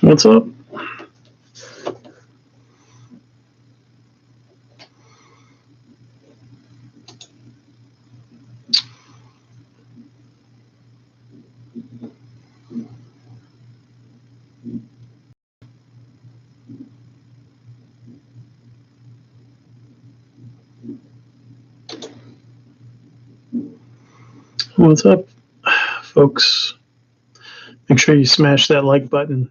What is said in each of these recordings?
What's up? What's up, folks? Make sure you smash that like button.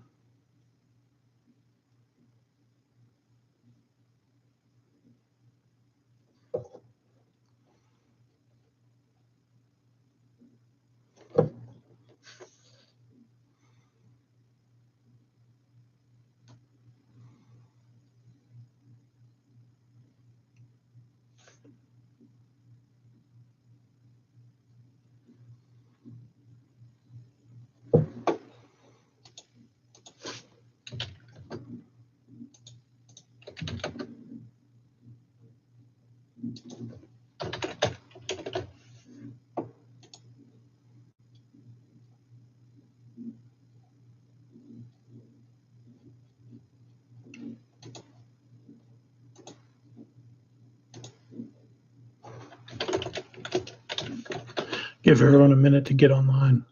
Give everyone a minute to get online.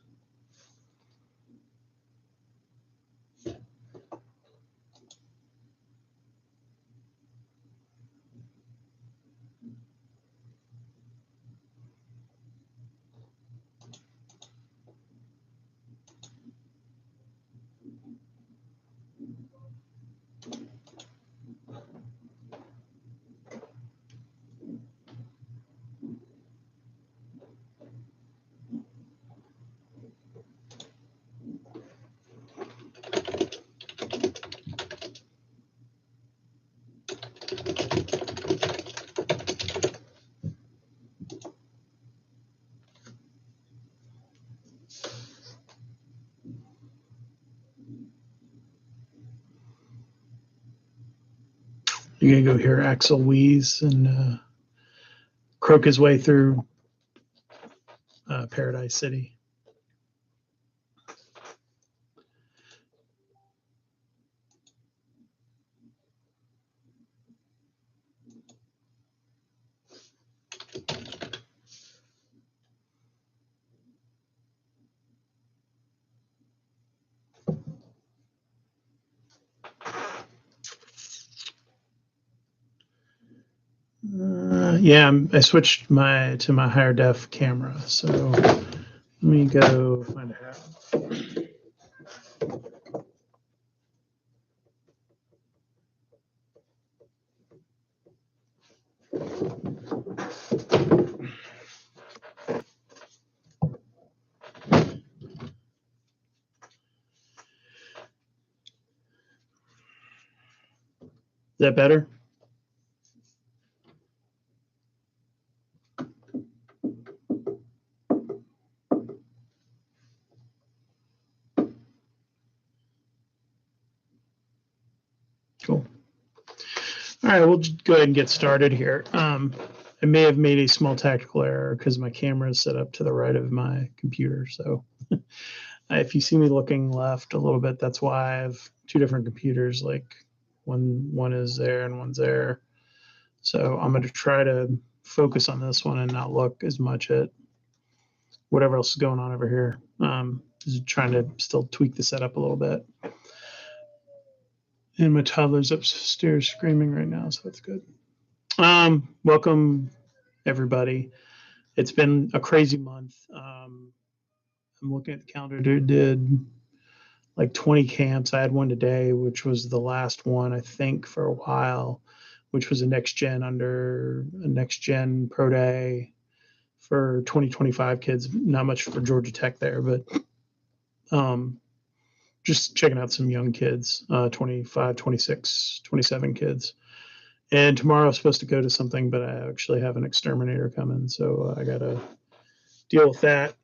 You're gonna go hear Axel wheeze and croak his way through Paradise City. Yeah, I switched to my higher def camera, so let me go find a hat. Is that better? Cool. All right, we'll just go ahead and get started here. I may have made a small tactical error because my camera is set up to the right of my computer. So if you see me looking left a little bit, that's why I have two different computers. Like one is there and one's there. So I'm going to try to focus on this one and not look as much at whatever else is going on over here. Just trying to still tweak the setup a little bit. And my toddler's upstairs screaming right now, so that's good. Welcome, everybody. It's been a crazy month. I'm looking at the calendar. Did like 20 camps. I had one today, which was the last one, I think, for a while, which was a next gen pro day for 2025 kids. Not much for Georgia Tech there, but just checking out some young kids, 25, 26, 27 kids. And tomorrow I'm supposed to go to something, but I actually have an exterminator coming, so I got to deal with that.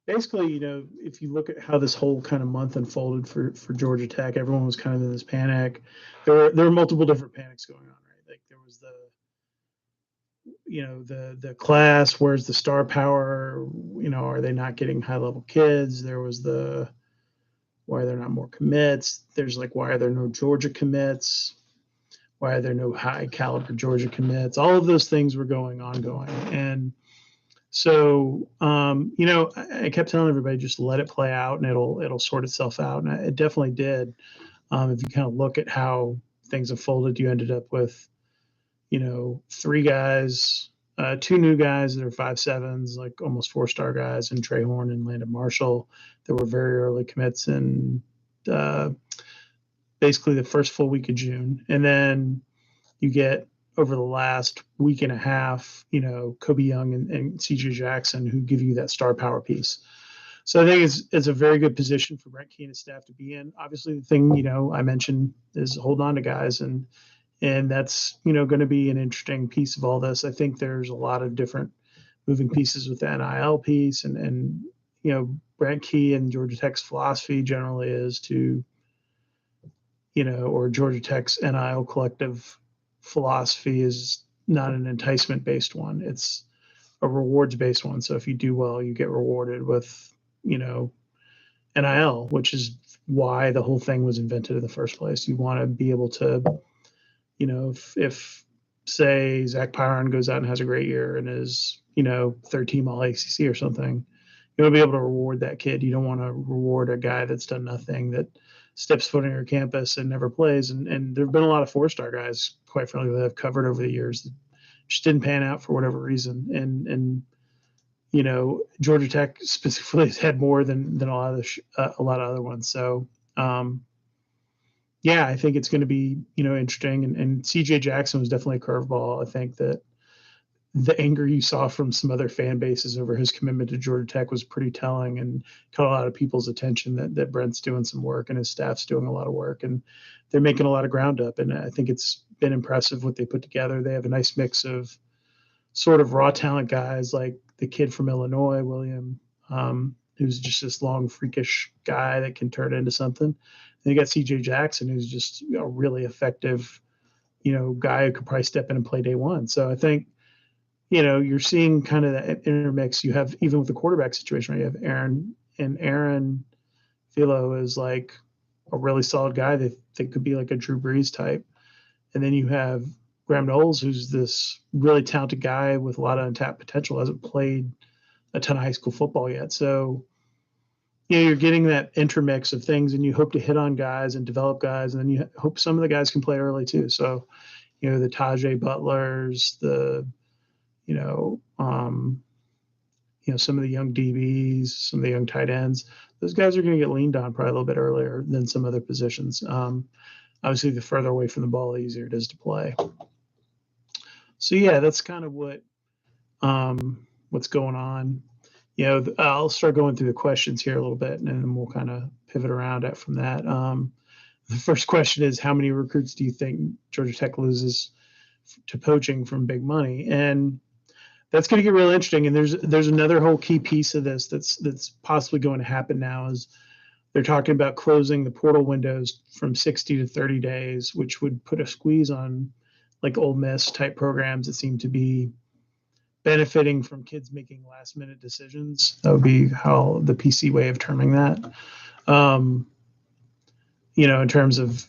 Basically, if you look at how this whole kind of month unfolded for Georgia Tech, everyone was kind of in this panic. There were multiple different panics going on, right? Like there was the class, where's the star power? Are they not getting high level kids? There was the why are there not more commits? There's like, why are there no Georgia commits? Why are there no high caliber Georgia commits? All of those things were going. And so, I kept telling everybody, just let it play out and it'll sort itself out. And it definitely did. If you kind of look at how things unfolded, you ended up with, three guys, two new guys that are 5.7s, like almost 4-star guys, and Trey Horn and Landon Marshall that were very early commits in basically the first full week of June. And then you get over the last week and a half, Kobe Young and CJ Jackson, who give you that star power piece. So I think it's a very good position for Brent Key and his staff to be in. Obviously, the thing, I mentioned is hold on to guys, and that's, going to be an interesting piece of all this. I think there's a lot of different moving pieces with the NIL piece, and Brent Key and Georgia Tech's philosophy generally is to, or Georgia Tech's NIL collective philosophy is not an enticement-based one. It's a rewards-based one. So if you do well, you get rewarded with, NIL, which is why the whole thing was invented in the first place. You want to be able to, if say Zach Pyron goes out and has a great year and is, third team all ACC or something, you want to be able to reward that kid. You don't want to reward a guy that's done nothing, that steps foot on your campus and never plays. And there have been a lot of 4-star guys, quite frankly, that I've covered over the years that just didn't pan out for whatever reason. And Georgia Tech specifically has had more than a lot of other ones. So, I think it's going to be, interesting. And CJ Jackson was definitely a curveball. I think that the anger you saw from some other fan bases over his commitment to Georgia Tech was pretty telling and caught a lot of people's attention that Brent's doing some work and his staff's doing a lot of work, and they're making a lot of ground up. And I think it's been impressive what they put together. They have a nice mix of sort of raw talent guys like the kid from Illinois, William, who's just this long, freakish guy that can turn into something. And you got CJ Jackson, who's just a really effective, guy who could probably step in and play day one. So I think, you're seeing kind of that intermix. You have, even with the quarterback situation, right? You have Aaron Philo is like a really solid guy that could be like a Drew Brees type. And then you have Graham Knowles, who's this really talented guy with a lot of untapped potential, hasn't played a ton of high school football yet. So, you're getting that intermix of things, and you hope to hit on guys and develop guys. And then you hope some of the guys can play early too. So, the Tajay Butlers, some of the young DBs, some of the young tight ends, those guys are going to get leaned on probably a little bit earlier than some other positions. Obviously, the further away from the ball, the easier it is to play. So that's kind of what's going on. I'll start going through the questions here a little bit, and then we'll kind of pivot around from that. The first question is, how many recruits do you think Georgia Tech loses to poaching from big money? And that's going to get real interesting. And there's another whole key piece of this that's possibly going to happen now, is they're talking about closing the portal windows from 60 to 30 days, which would put a squeeze on like Ole Miss type programs that seem to be benefiting from kids making last minute decisions. That would be how the PC way of terming that. In terms of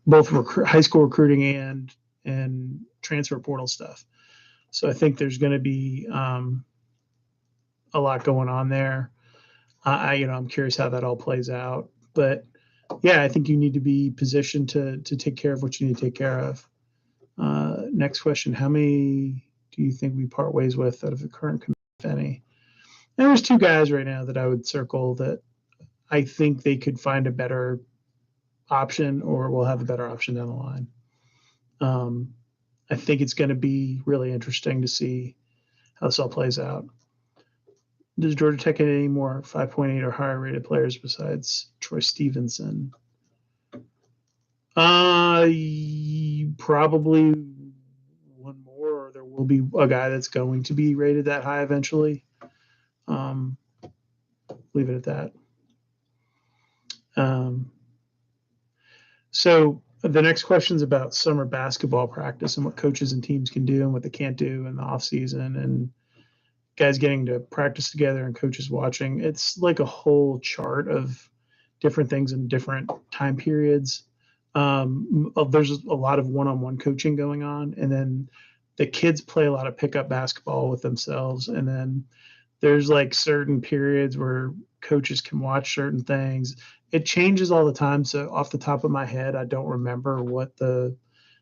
both high school recruiting and transfer portal stuff. So I think there's going to be a lot going on there. I'm curious how that all plays out. But I think you need to be positioned to take care of what you need to take care of. Next question: how many do you think we part ways with out of the current committee, if any? And there's two guys right now that I would circle that I think they could find a better option, or will have a better option down the line. I think it's going to be really interesting to see how this all plays out. Does Georgia Tech get any more 5.8 or higher rated players besides Troy Stevenson? Probably one more, or there will be a guy that's going to be rated that high eventually. Leave it at that. So the next question is about summer basketball practice and what coaches and teams can do and what they can't do in the off season, and guys getting to practice together and coaches watching. It's like a whole chart of different things in different time periods. There's a lot of one-on-one coaching going on, and then the kids play a lot of pickup basketball with themselves, and then there's like certain periods where coaches can watch certain things. It changes all the time, so off the top of my head I don't remember what the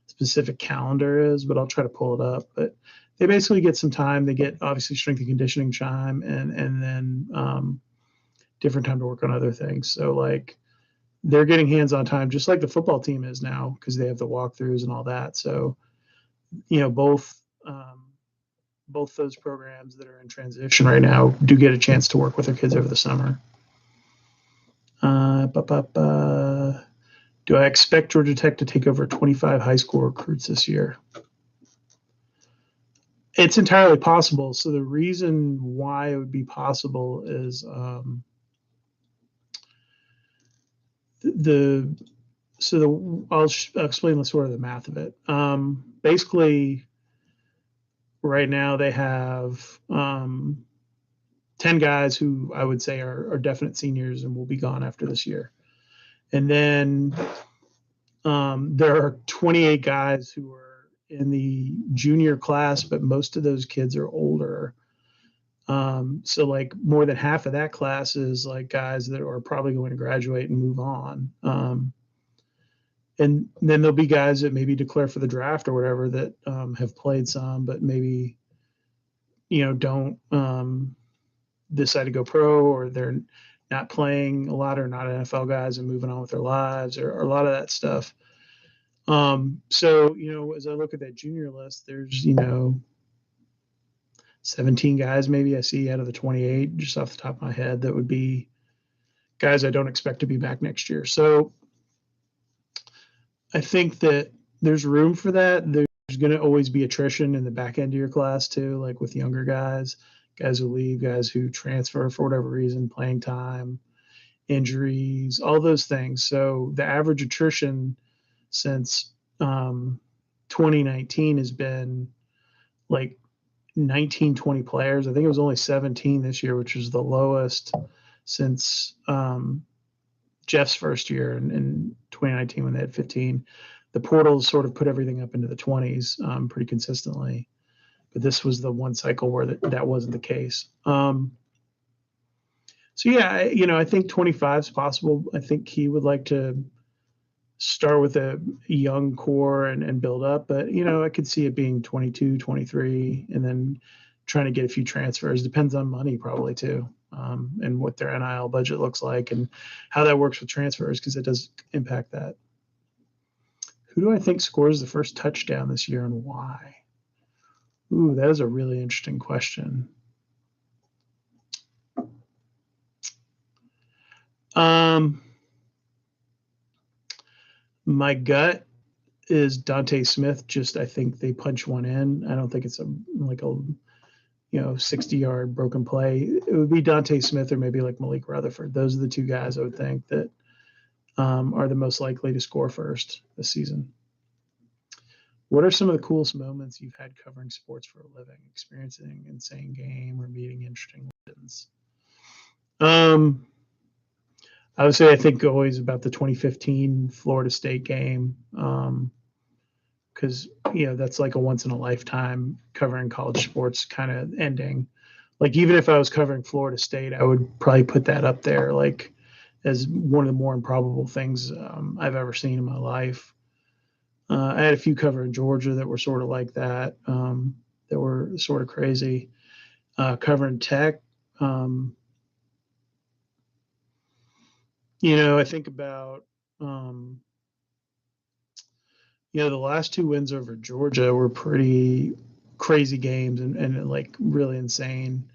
specific calendar is, but I'll try to pull it up. But they basically get some time. They get obviously strength and conditioning time, and then different time to work on other things. So like they're getting hands-on time, just like the football team is now, because they have the walkthroughs and all that. So both those programs that are in transition right now do get a chance to work with their kids over the summer. Do I expect Georgia Tech to take over 25 high school recruits this year? It's entirely possible. So the reason why it would be possible is I'll explain the sort of the math of it. Basically, right now they have 10 guys who I would say are definite seniors and will be gone after this year. And then there are 28 guys who are in the junior class, but most of those kids are older. So like more than half of that class is like guys that are probably going to graduate and move on. And then there'll be guys that maybe declare for the draft or whatever that have played some, but maybe, don't decide to go pro, or they're not playing a lot, or not NFL guys and moving on with their lives, or a lot of that stuff. So, as I look at that junior list, there's, 17 guys maybe I see out of the 28, just off the top of my head, that would be guys I don't expect to be back next year. So I think that there's room for that. There's going to always be attrition in the back end of your class too, like with younger guys who leave, guys who transfer for whatever reason, playing time, injuries, all those things. So the average attrition since 2019 has been like 19, 20 players. I think it was only 17 this year, which is the lowest since Jeff's first year in 2019 when they had 15. The portals sort of put everything up into the 20s pretty consistently. But this was the one cycle where that wasn't the case. So yeah, I think 25 is possible. I think he would like to start with a young core and build up, but I could see it being 22, 23, and then trying to get a few transfers. Depends on money probably too, and what their NIL budget looks like and how that works with transfers, because it does impact that. Who do I think scores the first touchdown this year and why? Ooh, that is a really interesting question. My gut is Dante Smith. Just, I think they punch one in. I don't think it's a 60-yard broken play. It would be Dante Smith or maybe like Malik Rutherford. Those are the two guys I would think that are the most likely to score first this season. What are some of the coolest moments you've had covering sports for a living, experiencing an insane game or meeting interesting legends? I would say I think always about the 2015 Florida State game, because that's like a once in a lifetime covering college sports kind of ending. Like even if I was covering Florida State, I would probably put that up there like as one of the more improbable things I've ever seen in my life. I had a few covering Georgia that were sort of like that, that were sort of crazy. Covering Tech, I think about, the last two wins over Georgia were pretty crazy games and like really insane,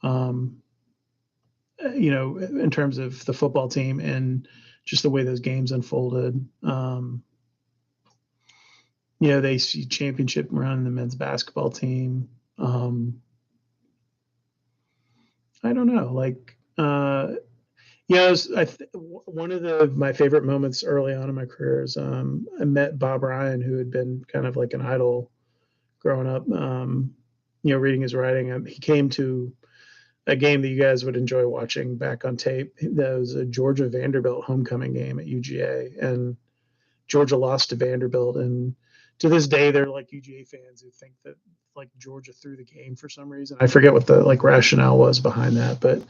in terms of the football team and just the way those games unfolded. They see championship run the men's basketball team. I don't know, like, one of my favorite moments early on in my career is I met Bob Ryan, who had been kind of like an idol growing up, reading his writing. He came to a game that you guys would enjoy watching back on tape. That was a Georgia Vanderbilt homecoming game at UGA, and Georgia lost to Vanderbilt. And to this day, they're like UGA fans who think that like Georgia threw the game for some reason. I forget what the like rationale was behind that, but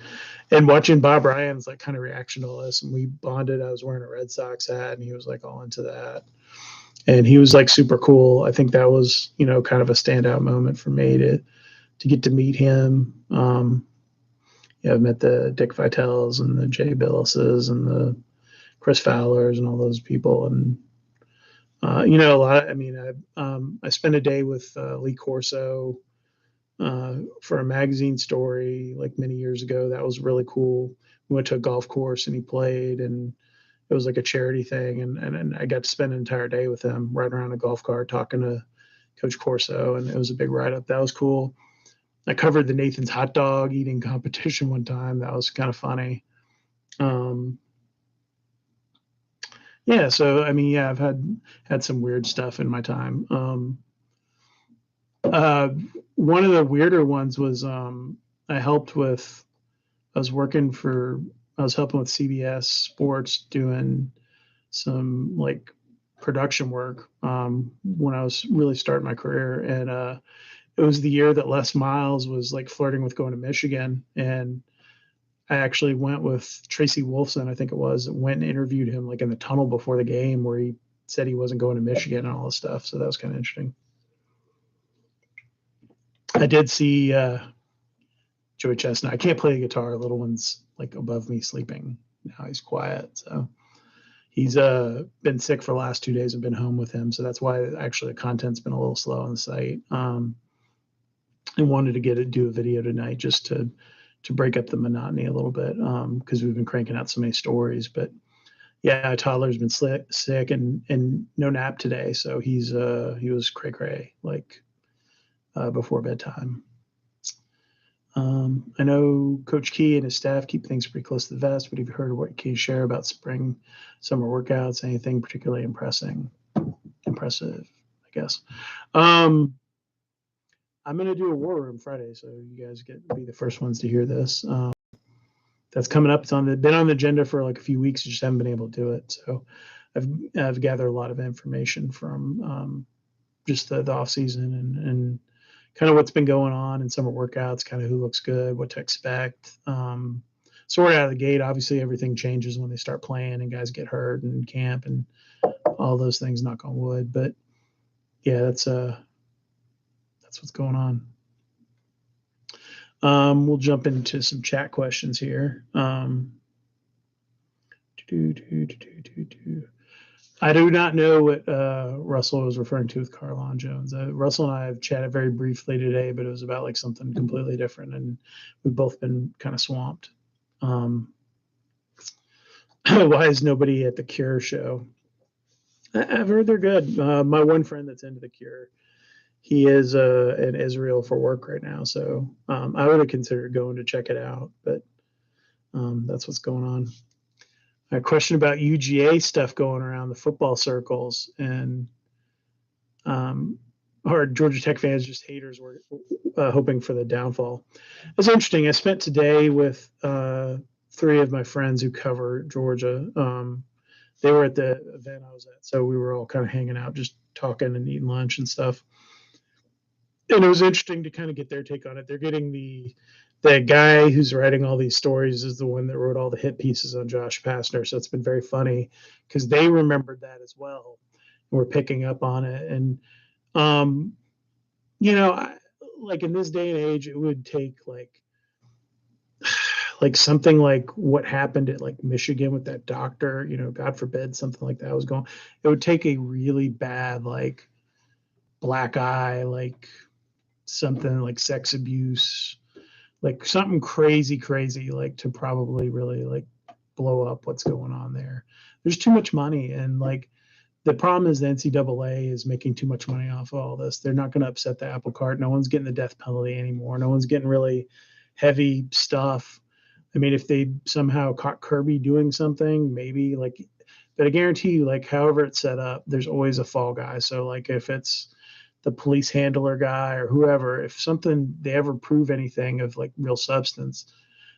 and watching Bob Ryan's like kind of reaction to all this, and we bonded. I was wearing a Red Sox hat, and he was like all into that, and he was like super cool. I think that was kind of a standout moment for me to get to meet him. I've met the Dick Vitales and the Jay Billises and the Chris Fowlers and all those people, and a lot. I spent a day with Lee Corso for a magazine story like many years ago. That was really cool. We went to a golf course and he played, and it was like a charity thing, and I got to spend an entire day with him riding around a golf cart talking to Coach Corso, and it was a big write up. That was cool. I covered the Nathan's hot dog eating competition one time. That was kind of funny. Yeah, so I've had some weird stuff in my time. One of the weirder ones was I was helping with CBS Sports doing some like production work when I was really starting my career, and it was the year that Les Miles was like flirting with going to Michigan, and I actually went with Tracy Wolfson, I think it was, went and interviewed him like in the tunnel before the game where he said he wasn't going to Michigan and all this stuff. So that was kind of interesting. I did see Joey Chestnut. I can't play the guitar. Little one's like above me sleeping. Now he's quiet. So he's been sick for the last 2 days. I've been home with him. So that's why actually the content's been a little slow on the site. I wanted to do a video tonight just to break up the monotony a little bit because we've been cranking out so many stories. But yeah, toddler's been sick and no nap today, so he was cray cray like before bedtime. I know Coach Key and his staff keep things pretty close to the vest, but have you heard what can you share about spring, summer workouts? Anything particularly impressive, I guess. I'm going to do a War Room Friday, so you guys be the first ones to hear this. That's coming up. It's been on the agenda for like a few weeks. Just haven't been able to do it. So I've gathered a lot of information from just the off season and kind of what's been going on in summer workouts, kind of who looks good, what to expect. So right out of the gate, obviously everything changes when they start playing and guys get hurt in camp and all those things, knock on wood. But yeah, that's what's going on. We'll jump into some chat questions here. I do not know what Russell was referring to with Carlon Jones. Russell and I have chatted very briefly today, but it was about like something completely different, and we've both been kind of swamped. Why is nobody at the Cure show? I've heard they're good. My one friend that's into the Cure, he is in Israel for work right now, so I would have considered going to check it out, but that's what's going on. A question about UGA stuff going around the football circles, and or Georgia Tech fans, just haters, were hoping for the downfall. It's interesting. I spent today with 3 of my friends who cover Georgia. They were at the event I was at, so we were all kind of hanging out, just talking and eating lunch and stuff. And it was interesting to kind of get their take on it. They're getting the guy who's writing all these stories is the one that wrote all the hit pieces on Josh Pastner. So it's been very funny because they remembered that as well. And we're picking up on it. And, like in this day and age, it would take like something like what happened at like Michigan with that doctor, God forbid something like that was going. It would take a really bad, like black eye, like something like sex abuse, like something crazy, like to probably really like blow up what's going on there. There's too much money. And like the problem is the NCAA is making too much money off of all this. They're not going to upset the apple cart. No one's getting the death penalty anymore. No one's getting really heavy stuff. I mean, if they somehow caught Kirby doing something, maybe but I guarantee you, like however it's set up, there's always a fall guy. So like if it's the police handler guy or whoever, if something they ever prove anything of like real substance,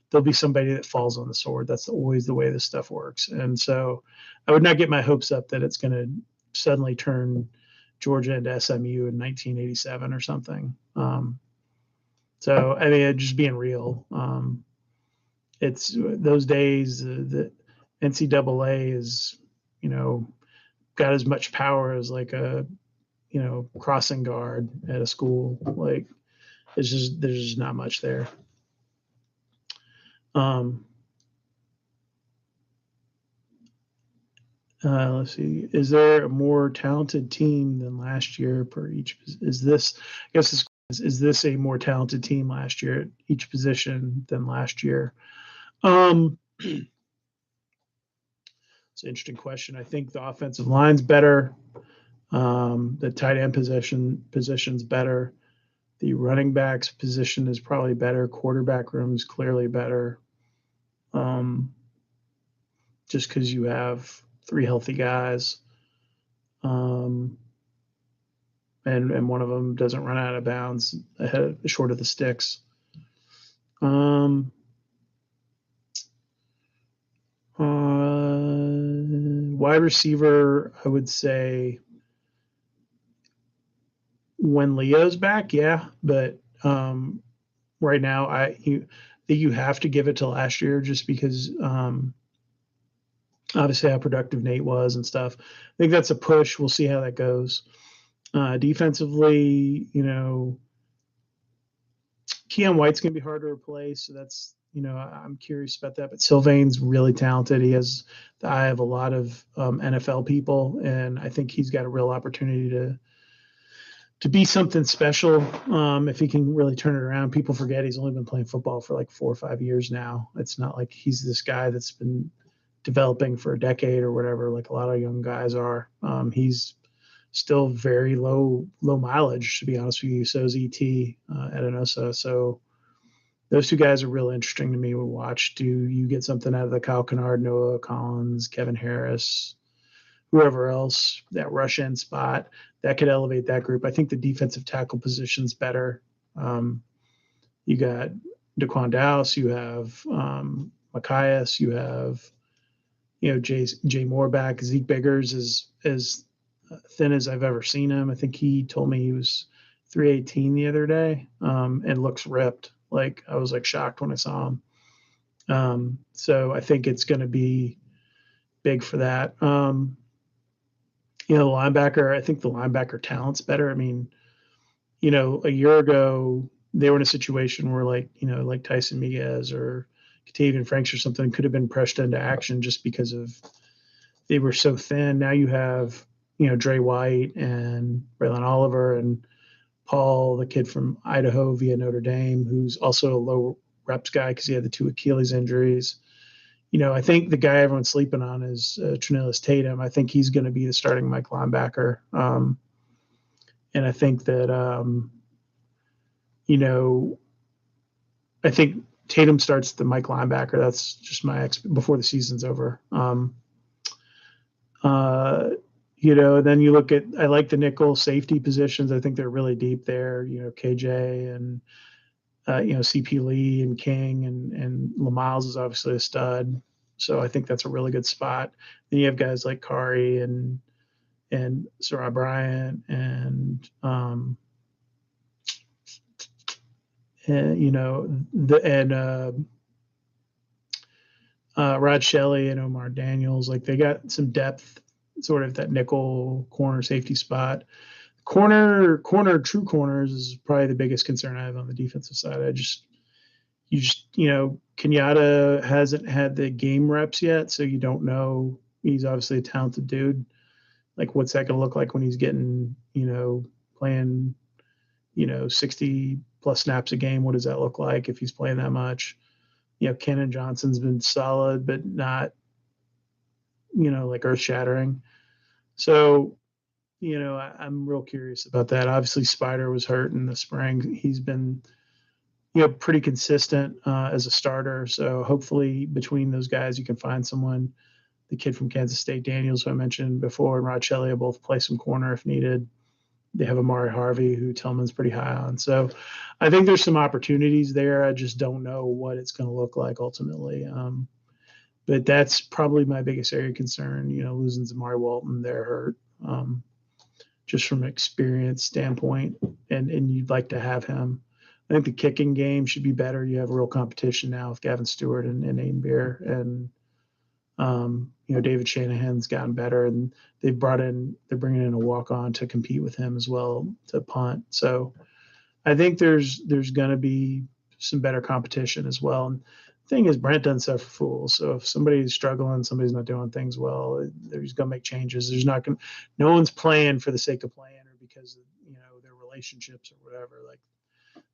there'll be somebody that falls on the sword. That's always the way this stuff works. And so I would not get my hopes up that it's going to suddenly turn Georgia into SMU in 1987 or something. So I mean, just being real, it's those days. The NCAA is, got as much power as like a, crossing guard at a school. Like there's just not much there. Let's see. Is there a more talented team than last year per each? Is this? I guess is this a more talented team last year at each position than last year? It's an interesting question. I think the offensive line's better. The tight end position's better. The running backs position is probably better. Quarterback room's clearly better. Just because you have 3 healthy guys, and one of them doesn't run out of bounds short of the sticks. Wide receiver, I would say when Leo's back, yeah, but right now I think you have to give it to last year just because obviously how productive Nate was and stuff. I think that's a push. We'll see how that goes. Defensively, Keon White's going to be hard to replace. So that's, I'm curious about that. But Sylvain's really talented. He has the eye of a lot of NFL people, and I think he's got a real opportunity to be something special if he can really turn it around. People forget he's only been playing football for like 4 or 5 years now. It's not like he's this guy that's been developing for a decade or whatever, like a lot of young guys are. He's still very low mileage, to be honest with you. So is ET Edenosa. So those 2 guys are real interesting to me to watch. Do you get something out of the Kyle Kennard, Noah Collins, Kevin Harris, whoever else, that rush end spot that could elevate that group? I think the defensive tackle position's better. You got Daquan Dowse, you have Machias, you have Jay Moore back. Zeke Biggers is as thin as I've ever seen him. I think he told me he was 318 the other day, and looks ripped. Like I was like shocked when I saw him. So I think it's going to be big for that. The linebacker, I think the linebacker talent's better. I mean, a year ago they were in a situation where like Tyson Miguez or Katavian Franks or something could have been pressed into action just because of they were so thin. Now you have, Dre White and Braylon Oliver and Paul, the kid from Idaho via Notre Dame, who's also a low reps guy because he had the 2 Achilles injuries. I think the guy everyone's sleeping on is Trinellis Tatum. I think he's going to be the starting Mike linebacker. And I think that, I think Tatum starts the Mike linebacker. That's just my before the season's over. Then you look at, I like the nickel safety positions. I think they're really deep there. KJ and CP Lee and King and LaMiles is obviously a stud. So I think that's a really good spot. Then you have guys like Kari and Sarai Bryant and Rod Shelley and Omar Daniels. Like they got some depth, sort of that nickel corner safety spot. True corners is probably the biggest concern I have on the defensive side. Kenyatta hasn't had the game reps yet, so you don't know. He's obviously a talented dude. Like, what's that going to look like when he's getting, playing, 60 plus snaps a game? What does that look like if he's playing that much? Kenan Johnson's been solid, but not, like earth shattering. So, I'm real curious about that. Obviously, Spider was hurt in the spring. He's been, pretty consistent as a starter. So hopefully between those guys, you can find someone. The kid from Kansas State, Daniels, who I mentioned before, and Rod Shelley will both play some corner if needed. They have Amari Harvey, who Tillman's pretty high on. So I think there's some opportunities there. I just don't know what it's going to look like ultimately. But that's probably my biggest area of concern. Losing Zamari Walton, they're hurt. Just from an experience standpoint, and you'd like to have him. I think the kicking game should be better. You have real competition now with Gavin Stewart and Aiden Beer, and David Shanahan's gotten better, and they're bringing in a walk-on to compete with him as well to punt. So I think there's going to be some better competition as well. And the thing is, Brent doesn't suffer fools. So if somebody's struggling, somebody's not doing things well, there's going to make changes. No one's playing for the sake of playing or because of their relationships or whatever. Like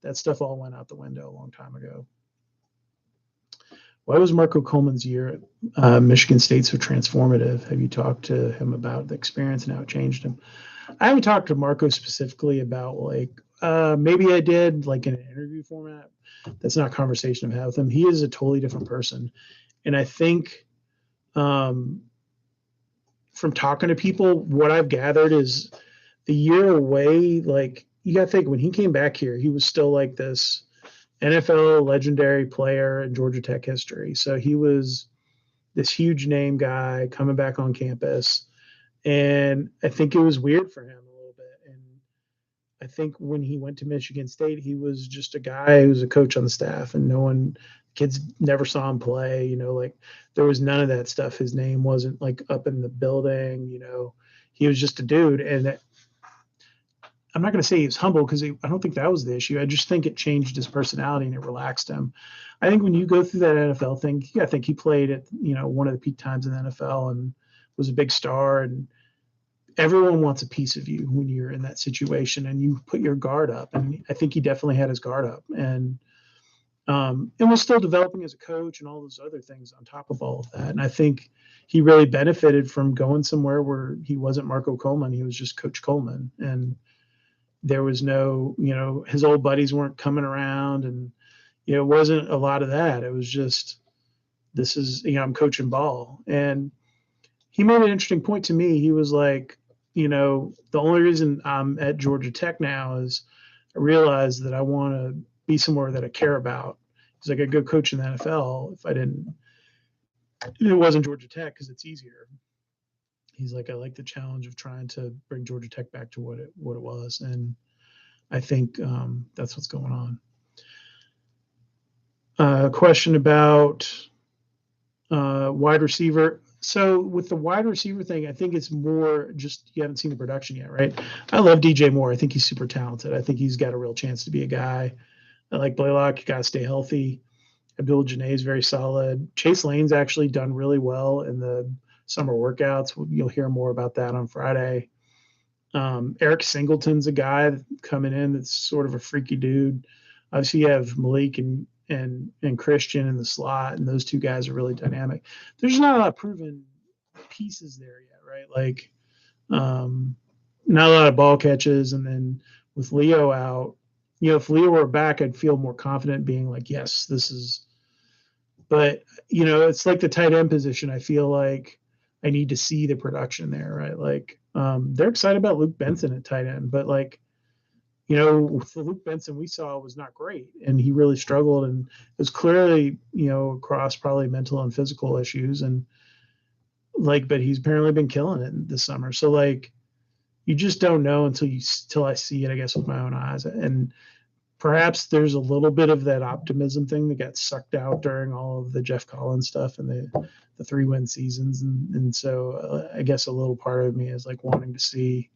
that stuff all went out the window a long time ago. Why was Marco Coleman's year at Michigan State so transformative? Have you talked to him about the experience and how it changed him? I haven't talked to Marco specifically about maybe I did like in an interview format. That's not a conversation I've had with him. He is a totally different person. And I think from talking to people, what I've gathered is the year away, like you got to think when he came back here, he was still like this NFL legendary player in Georgia Tech history. So he was this huge name guy coming back on campus. And I think it was weird for him a little bit. And I think when he went to Michigan State, he was just a guy who was a coach on the staff, and kids never saw him play. There was none of that stuff. His name wasn't like up in the building. He was just a dude. And I'm not going to say he was humble because I don't think that was the issue. I just think it changed his personality and it relaxed him. I think when you go through that NFL thing, I think he played at one of the peak times in the NFL and was a big star, and everyone wants a piece of you when you're in that situation and you put your guard up. And I think he definitely had his guard up, and was still developing as a coach and all those other things on top of all of that. And I think he really benefited from going somewhere where he wasn't Marco Coleman. He was just Coach Coleman. And there was no, his old buddies weren't coming around, and, it wasn't a lot of that. It was just, this is, I'm coaching ball. And he made an interesting point to me. He was like, the only reason I'm at Georgia Tech now is I realized that I want to be somewhere that I care about. He's like, I'd go coach in the NFL if it wasn't Georgia Tech because it's easier. He's like, I like the challenge of trying to bring Georgia Tech back to what it was. And I think that's what's going on. Question about wide receiver. So with the wide receiver thing, I think it's more just you haven't seen the production yet, right? I love DJ Moore. I think he's super talented. I think he's got a real chance to be a guy. I like Blaylock. You got to stay healthy. Abdul Janae is very solid. Chase Lane's actually done really well in the summer workouts. You'll hear more about that on Friday. Eric Singleton's a guy coming in that's sort of a freaky dude. Obviously, you have Malik and Christian in the slot, and those two guys are really dynamic. There's not a lot of proven pieces there yet, right? Like, not a lot of ball catches, and then with Leo out, if Leo were back, I'd feel more confident being like, yes, this is. But it's like the tight end position. I feel like I need to see the production there, right? Like, they're excited about Luke Benson at tight end, but like, the Luke Benson we saw was not great, and he really struggled, and it was clearly, across probably mental and physical issues, and like, but he's apparently been killing it this summer. So like, you just don't know until I see it, I guess, with my own eyes. And perhaps there's a little bit of that optimism thing that got sucked out during all of the Jeff Collins stuff and the 3-win seasons, and so I guess a little part of me is like wanting to see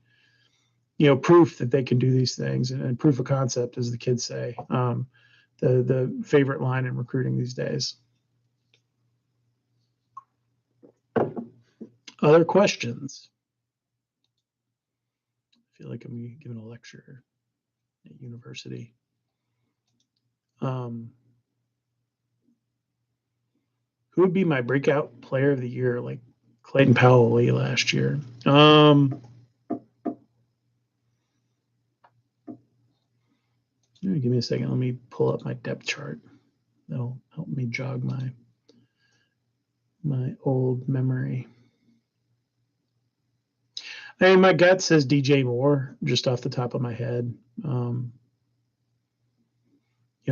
proof that they can do these things, and proof of concept, as the kids say, the favorite line in recruiting these days. Other questions? I feel like I'm giving a lecture at university. Who would be my breakout player of the year, like Clayton Powell last year? Give me a second. Let me pull up my depth chart. That'll help me jog my old memory. I mean, my gut says DJ Moore, just off the top of my head.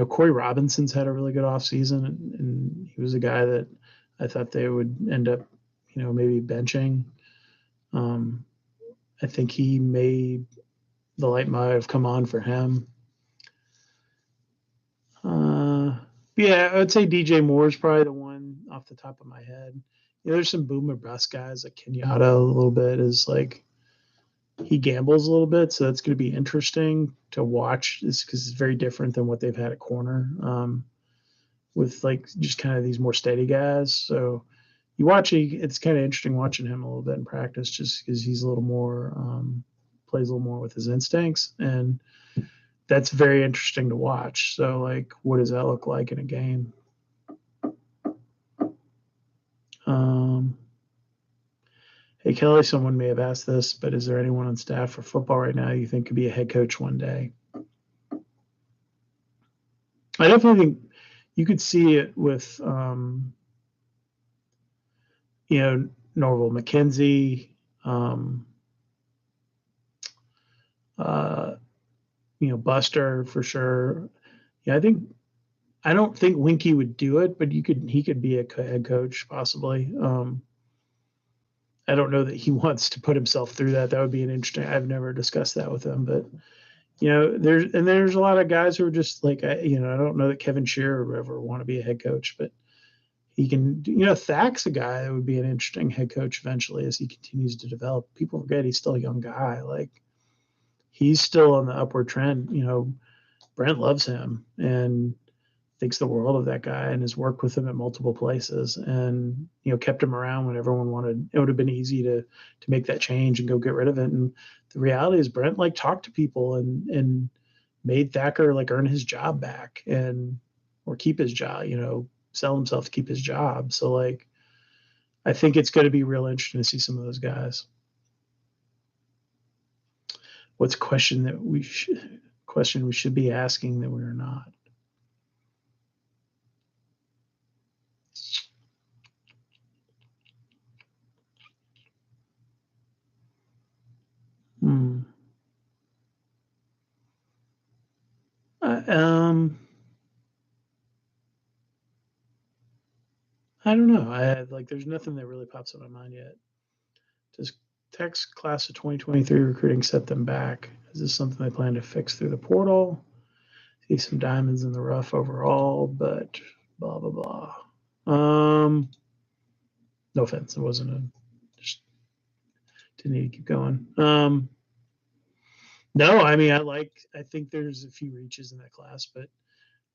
Corey Robinson's had a really good offseason, and he was a guy that I thought they would end up, maybe benching. I think the light might have come on for him. Yeah, I would say DJ Moore is probably the one off the top of my head. There's some boom or bust guys like Kenyatta a little bit is like he gambles a little bit, so that's going to be interesting to watch because it's very different than what they've had at corner with like just kind of these more steady guys. So you watch it's kind of interesting watching him a little bit in practice just because he's a little more plays a little more with his instincts, and that's very interesting to watch. So like, what does that look like in a game? Hey, Kelly, someone may have asked this, but is there anyone on staff for football right now you think could be a head coach one day? I definitely think you could see it with, Norval McKenzie, Buster for sure. Yeah, I don't think Winky would do it, but he could be a head coach possibly. I don't know that he wants to put himself through that. That would be an interesting. I've never discussed that with him, but there's a lot of guys who are just like I don't know that Kevin Shearer would ever want to be a head coach, but he can. Thak's a guy that would be an interesting head coach eventually as he continues to develop. People forget he's still a young guy. Like he's still on the upward trend. Brent loves him and thinks the world of that guy and has worked with him at multiple places and kept him around when everyone wanted. It would have been easy to make that change and go get rid of it. And the reality is Brent like talked to people and made Thacker like earn his job back or keep his job, sell himself to keep his job. So like I think it's going to be real interesting to see some of those guys. What's a question we should be asking that we're not? I don't know. There's nothing that really pops in my mind yet. Does Tech's class of 2023 recruiting set them back? Is this something they plan to fix through the portal? See some diamonds in the rough overall, but blah blah blah. No offense, it wasn't just didn't need to keep going. No, I mean I think there's a few reaches in that class, but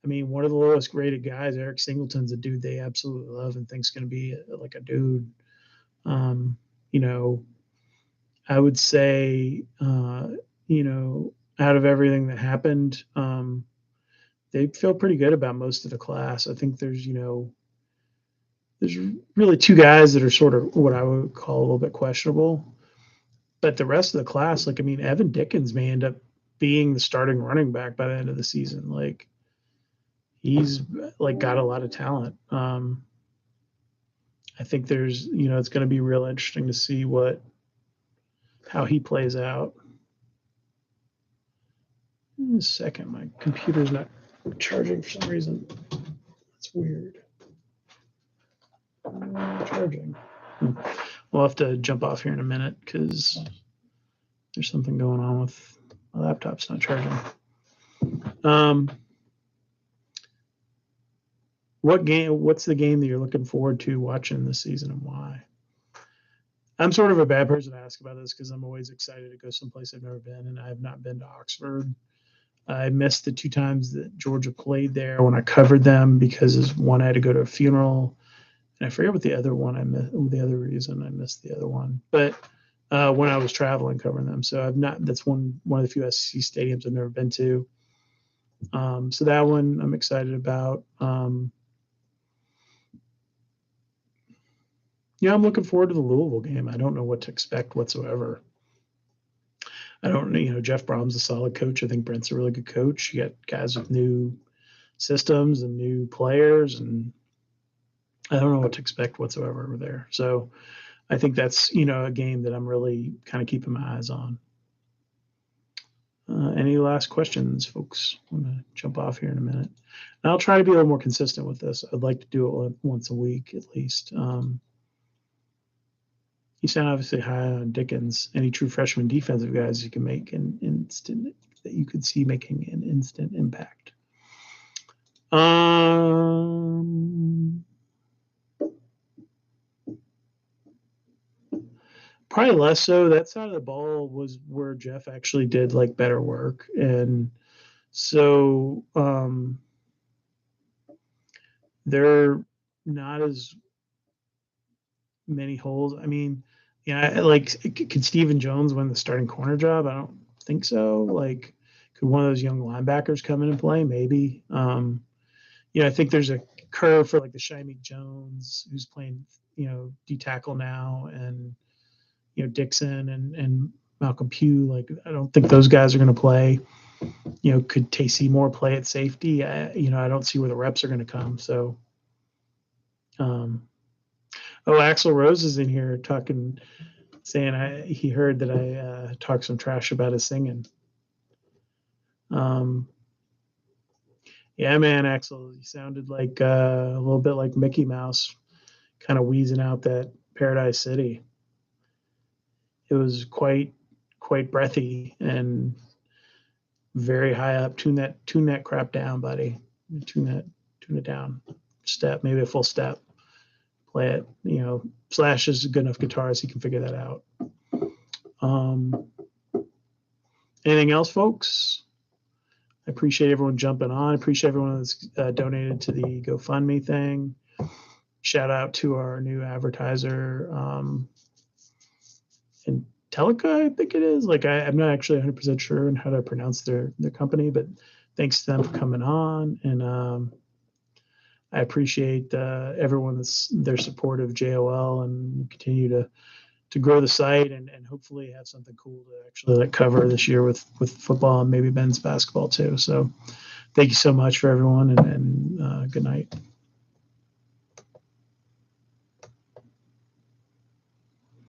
I mean, one of the lowest graded guys, Eric Singleton's a dude they absolutely love and think's going to be like a dude. I would say, out of everything that happened, they feel pretty good about most of the class. I think there's really two guys that are sort of what I would call a little bit questionable, but the rest of the class, Evan Dickens may end up being the starting running back by the end of the season. Like he's got a lot of talent. I think there's, it's going to be real interesting to see how he plays out. In a second, my computer's not charging for some reason. That's weird. Charging. We'll have to jump off here in a minute because there's something going on with my laptop's not charging. What's the game that you're looking forward to watching this season and why? I'm sort of a bad person to ask about this because I'm always excited to go someplace I've never been, and I have not been to Oxford. I missed the 2 times that Georgia played there when I covered them because one I had to go to a funeral, and I forget what the other one I missed. The other reason I missed the other one, but when I was traveling covering them, so I've not. That's one of the few SEC stadiums I've never been to. So that one I'm excited about. I'm looking forward to the Louisville game. I don't know what to expect whatsoever. I don't know. Jeff Brom's a solid coach. I think Brent's a really good coach. You got guys with new systems and new players, and I don't know what to expect whatsoever over there. So I think that's, a game that I'm really kind of keeping my eyes on. Any last questions, folks? I'm going to jump off here in a minute. And I'll try to be a little more consistent with this. I'd like to do it once a week at least. You sound obviously high on Dickens. Any true freshman defensive guys you can make an instant that you could see making an instant impact? Probably less so. That side of the ball was where Jeff actually did like better work, and so there are not as many holes. I mean, yeah, like could Stephen Jones win the starting corner job? I don't think so. Like, could one of those young linebackers come in and play? Maybe. I think there's a curve for like the Shameik Jones, who's playing, D tackle now, and Dixon and Malcolm Pugh. Like, I don't think those guys are going to play. Could Taysom Moore play at safety? I don't see where the reps are going to come. So, Axl Rose is in here saying he heard that I talked some trash about his singing. Yeah, man, Axl, you sounded like a little bit like Mickey Mouse, kind of wheezing out that Paradise City. It was quite breathy and very high up. Tune that crap down, buddy. Tune it down. Step, maybe a full step. Play it. Slash is a good enough guitarist, he can figure that out. Anything else, folks? I appreciate everyone jumping on. I appreciate everyone that's donated to the GoFundMe thing. Shout out to our new advertiser, in Telica, I think it is. Like, I'm not actually 100% sure on how to pronounce their company, but thanks to them for coming on. And I appreciate everyone's their support of JOL, and continue to grow the site and hopefully have something cool to actually cover this year with football and maybe men's basketball too. So thank you so much for everyone, and good night.